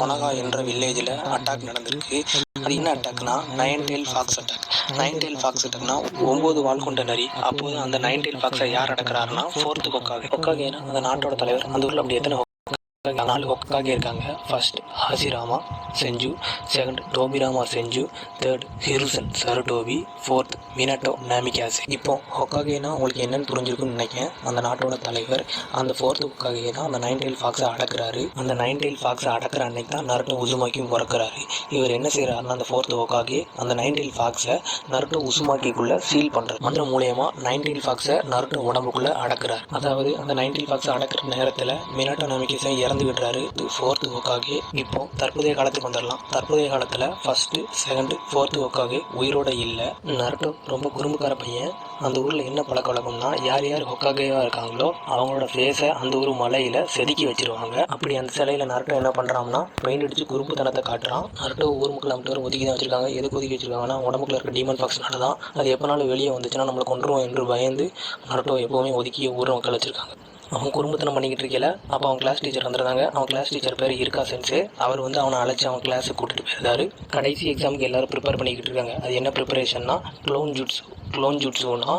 கொனகா என்ற வில்லேஜில் அட்டாக் நடந்திருக்கு. அது என்ன அட்டாக்னா nine tail fox attack. Nine tail fox அட்டாக்னா 9 வால் கொண்ட நரி. அப்போது அந்த நைன் டெயில் ஃபாக்ஸை யார் அடக்கிறாருன்னா ஃபோர்த் ஹொக்காகே. ஹொக்காகேனா அந்த நாட்டோட தலைவர். அந்த ஊரில் அப்படி எத்தனை 4 ஹொக்காகே இருக்காங்க. ஃபர்ஸ்ட் ஹாசிராமா செஞ்சு, செகண்ட் டோபிராமா செஞ்சு, தேர்ட் ஹிருசன் சரடோபி, ஃபோர்த் மினட்டோ நாமிகாசே. இப்போ ஹொக்காகேனா உங்களுக்கு என்னன்னு புரிஞ்சிருக்குன்னு நினைக்கிறேன். அந்த நாட்டோட தலைவர். அந்த ஃபோர்த் ஹொக்காகே தான் அந்த நைன் டெயில் ஃபாக்ஸை அடக்கிறாரு. அந்த நைன் டெயில் ஃபாக்ஸை அடக்கிற அன்னைக்கு தான் நருட்டோ உசுமாக்கியும் பிறக்கிறாரு. இவர் என்ன செய்யறாருன்னா அந்த ஃபோர்த் ஹொக்காகே அந்த நைன் டெயில் ஃபாக்ஸை நருட்டோ உசுமாக்கிக்குள்ள சீல் பண்றாரு. மந்திரம் மூலயமா நைன் டெயில் ஃபாக்ஸை நருட்டோ உடம்புக்குள்ள அடக்கிறார். அதாவது அந்த நைன் டெயில் ஃபாக்ஸை அடக்கிற நேரத்தில் மினட்டோ நாமிகாசே இறந்து விடுறாரு ஃபோர்த் ஹொக்காகே. இப்போ தற்போதைய காலத்துக்கு வந்துடலாம். தற்போதைய காலத்தில் ஃபர்ஸ்ட், செகண்ட், ஃபோர்த் ஹொக்காகே உயிரோட இல்லை. நருட்டோ ரொம்ப குறும்புக்கார பையன். அந்த ஊரில் என்ன பழக்க வழக்கம்னா யார் யார் ஹொக்காகேவா இருக்காங்களோ அவங்களோட ஃபேஸை அந்த ஒரு மலையில் செதுக்கி வச்சிருவாங்க. அப்படி அந்த சிலையில் நருட்டோ என்ன பண்ணுறான்னா பெயிண்ட் அடிச்சு குறும்புத்தனத்தை காட்டுறான். நருட்டோ ஊர் மக்கள் அமைச்சர் ஒதுக்கி தான் வச்சிருக்காங்க. எதுக்கு ஒதுக்கி வச்சிருக்காங்கன்னா உடம்புக்குள்ள இருக்க டீமன் ஃபாக்ஸ்னால தான். அது எப்போனாலும் வெளியே வந்துச்சுன்னா நம்மளை கொண்டுருவோம் என்று பயந்து நருட்டோ எப்போவுமே ஒதுக்கி ஊர் மக்கள் வச்சிருக்காங்க. அவன் குறும்புத்தனம் பண்ணிக்கிட்டு இருக்கல. அப்போ அவன் கிளாஸ் டீச்சர் வந்துருந்தாங்க. அவன் கிளாஸ் டீச்சர் பேர் இருக்கா சென்ஸு. அவர் வந்து அவனை அழைச்சி அவன் கிளாஸுக்கு கூட்டிகிட்டு போயிருந்தாரு. கடைசி எக்ஸாமுக்கு எல்லாரும் ப்ரிப்பேர் பண்ணிக்கிட்டு இருக்காங்க. அது என்ன ப்ரிப்பரேஷன்னா க்ளோன் ஜுட்ஸு. க்ளோன் ஜுட்ஸுனா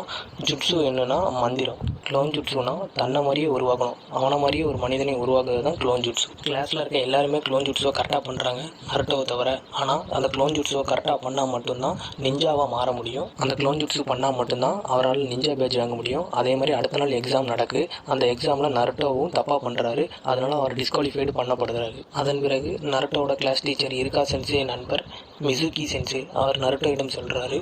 ஜுட்ஸு என்னன்னா மந்திரம். க்ளோன் ஜுட்ஸுனா தன்னை மாதிரியே உருவாக்கணும். அவனை மாதிரியே ஒரு மனிதனை உருவாக்குறது தான் க்ளோன் ஜுட்ஸு. கிளாஸில் இருக்க எல்லாருமே க்ளோன் ஜுட்ஸுவை கரெக்டாக பண்ணுறாங்க நருட்டோவை தவிர. ஆனால் அந்த க்ளோன் ஜுட்ஸுவை கரெக்டாக பண்ணால் மட்டும்தான் நிஞ்சாவாக மாற முடியும். அந்த க்ளோன் ஜுட்ஸு பண்ணால் மட்டும்தான் அவரால் நிஞ்சா பேட்ச் வாங்க முடியும். அதே மாதிரி அடுத்த நாள் எக்ஸாம் நடக்கு. அந்த எக்ஸாமில் நருட்டோவும் தப்பாக பண்ணுறாரு. அதனால் அவர் டிஸ்குவாலிஃபைடு பண்ணப்படுறாரு. அதன் பிறகு நருட்டோவோட கிளாஸ் டீச்சர் இருக்கா சென்சே நண்பர் மிசுகி சென்சே அவர் நருட்டோவிடம் சொல்கிறாரு,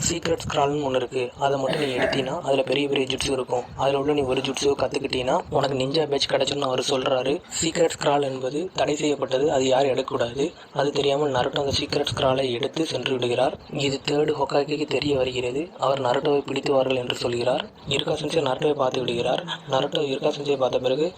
சீக்ரெட் ஸ்க்ரால்னு ஒன்று இருக்குது. அதை மட்டும் நீ எடுத்தீங்கன்னா அதில் பெரிய பெரிய ஜுட்ஸு இருக்கும். அதில் உள்ள நீ ஒரு ஜுட்ஸோ கற்றுக்கிட்டீங்கன்னா உனக்கு நிஞ்சா பேட்ச் கிடச்சுன்னு அவர் சொல்கிறாரு. சீக்ரெட் ஸ்க்ரால் என்பது தடை செய்யப்பட்டது. அது யாரும் எடுக்கக்கூடாது. அது தெரியாமல் நருட்டோ அந்த சீக்ரெட் ஸ்க்ராலை எடுத்து சென்று விடுகிறார். இது தேர்டு ஹொக்காகேக்கு தெரிய வருகிறது. அவர் நருட்டோவை பிடித்துவார்கள் என்று சொல்கிறார். இருக்கா சென்சே நருட்டோவை பார்த்து விடுகிறார். நருட்டோ இருக்கா சென்சே பார்த்த பிறகு,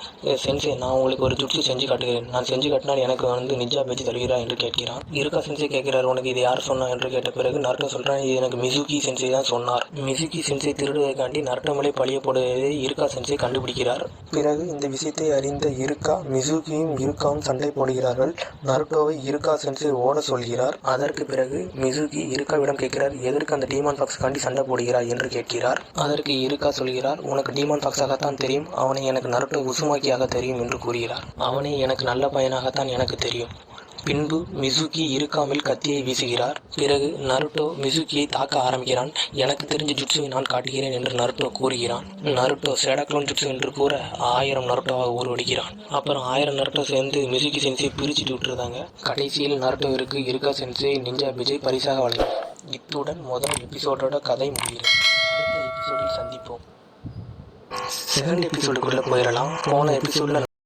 சென்சே நான் உங்களுக்கு ஒரு ஜுட்ஸு செஞ்சு காட்டுகிறேன். நான் செஞ்சு காட்டினால் எனக்கு வந்து நிஞ்சா பேட்ச் தருகிறா என்று கேட்கிறான். இருக்கா சென்சே கேட்கிறார், உனக்கு இது யார் சொன்னா என்று கேட்ட பிறகு நருட்டோ சொல்கிறான், இது எனக்கு மிசுகி சென்சே தான் சொன்னார். மிசுகி சென்சே திருடுவதைக்காண்டி நருட்டோ மேலே பழியப்படுவதை இருக்கா சென்சே கண்டுபிடிக்கிறார். பிறகு இந்த விஷயத்தை அறிந்த இருக்கா மிசுகியும் இருக்காவும் சண்டை போடுகிறார்கள். நருட்டோவை இருக்கா சென்சே ஓட சொல்கிறார். அதற்கு பிறகு மிசுகி இருக்காவிடம் கேட்கிறார், எதற்கு அந்த டீமான் ஃபாக்ஸ்காண்டி சண்டை போடுகிறார் என்று கேட்கிறார். அதற்கு இருக்கா சொல்கிறார், உனக்கு டீமான் ஃபாக்ஸாகத்தான் தெரியும், அவனை எனக்கு நருட்டோ உசுமாக்கியாக தெரியும் என்று கூறுகிறார். அவனை எனக்கு நல்ல பையனாகத்தான் எனக்கு தெரியும். பின்பு மிசுகி இருக்காமல் கத்தியை வீசுகிறார். பிறகு நருட்டோ மிசுகியை தாக்க ஆரம்பிக்கிறான். எனக்கு தெரிஞ்ச ஜுட்ஸுவை நான் காட்டுகிறேன் என்று நருட்டோ கூறுகிறான். நருட்டோ சேடாக்ளோன் ஜுட்ஸு என்று கூற 1000 நருட்டோவாக உருவடிக்கிறான். அப்புறம் 1000 நருட்டோ சேர்ந்து மிசுகி சென்சை பிரிச்சுட்டு விட்டுருந்தாங்க. கடைசியில் நருட்டோவிற்கு இருக்கா சென்சை நிஞ்சா பேட்சை பரிசாக வழங்கினார். இத்துடன் முதல் எபிசோடோட கதை முடிகிறது. அடுத்த எபிசோடில் சந்திப்போம். செகண்ட் எபிசோடுக்குள்ளே போயிடலாம். போன எபிசோடில்